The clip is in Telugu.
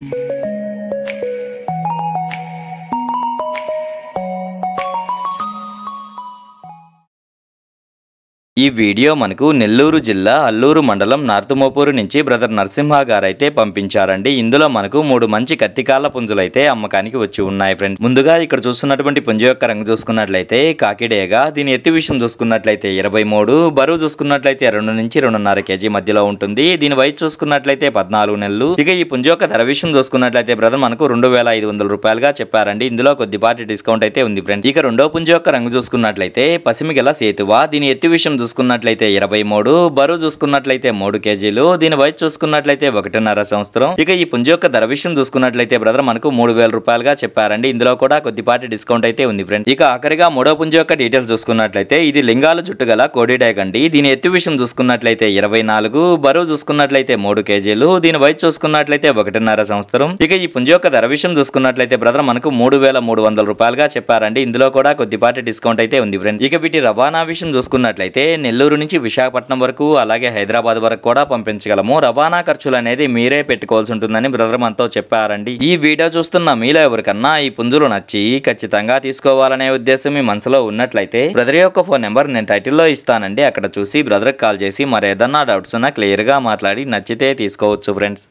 ఈ వీడియో మనకు నెల్లూరు జిల్లా అల్లూరు మండలం నార్తుమోపూరు నుంచి బ్రదర్ నరసింహ గారు అయితే పంపించారండి. ఇందులో మనకు 3 మంచి కత్తికాళ్ళ పుంజులు అయితే అమ్మకానికి వచ్చి ఉన్నాయి ఫ్రెండ్స్. ముందుగా ఇక్కడ చూస్తున్నటువంటి పుంజు యొక్క రంగు చూసుకున్నట్లయితే కాకిడేగా, దీని ఎత్తు విషయం చూసుకున్నట్లయితే 23, బరువు చూసుకున్నట్లయితే 2 నుంచి 2.5 కేజీ మధ్యలో ఉంటుంది. దీని వయసు చూసుకున్నట్లయితే 14 నెలలు. ఇక ఈ పుంజు యొక్క ధర విషయం చూసుకున్నట్లయితే బ్రదర్ మనకు 2500 రూపాయలుగా చెప్పారండి. ఇందులో కొద్దిపాటి డిస్కౌంట్ అయితే ఉంది ఫ్రెండ్స్. ఇక రెండో పుంజు యొక్క రంగు చూసుకున్నట్లయితే పసిమిగల సేతువ, దీని ఎత్తు విషయం చూసుకున్నట్లయితే 23, బరువు చూసుకున్నట్లయితే 3 కేజీలు. దీని వయసు చూసుకున్నట్లయితే 1.5 సంవత్సరం. ఇక ఈ పుంజు యొక్క ధర విషయం చూసుకున్నట్లయితే బ్రదర్ మనకు 3000 రూపాయలుగా చెప్పారండి. ఇందులో కూడా కొద్దిపాటి డిస్కౌంట్ అయితే ఉంది ఫ్రెండ్స్. ఇక ఆఖరిగా మూడో పుంజు యొక్క డీటెయిల్స్ చూసుకున్నట్లయితే ఇది లింగాల జుట్టు గల కోడిడేగండి. దీని ఎత్తు విషయం చూసుకున్నట్లయితే 24, బరువు చూసుకున్నట్లయితే 3 కేజీలు. దీని వయసు చూసుకున్నట్లయితే 1.5 సంవత్సరం. ఇక ఈ పుంజు యొక్క ధర విషయం చూసుకున్నట్లయితే బ్రదర్ మనకు 3300 రూపాయలుగా చెప్పారండి. ఇందులో కూడా కొద్దిపాటి డిస్కౌంట్ అయితే ఉంది ఫ్రెండ్స్. ఇక వీటి రవాణా విషయం చూసుకున్నట్లయితే నెల్లూరు నుంచి విశాఖపట్నం వరకు అలాగే హైదరాబాద్ వరకు కూడా పంపించగలము. రవాణా ఖర్చులు అనేది మీరే పెట్టుకోవాల్సి ఉంటుందని బ్రదర్ మనతో చెప్పారండి. ఈ వీడియో చూస్తున్న మీలో ఎవరికన్నా ఈ పుంజులు నచ్చి ఖచ్చితంగా తీసుకోవాలనే ఉద్దేశం మీ మనసులో ఉన్నట్లయితే బ్రదర్ యొక్క ఫోన్ నెంబర్ నేను టైటిల్లో ఇస్తానండి. అక్కడ చూసి బ్రదర్కి కాల్ చేసి మరేదన్నా డౌట్స్ ఉన్నా క్లియర్ గా మాట్లాడి నచ్చితే తీసుకోవచ్చు ఫ్రెండ్స్.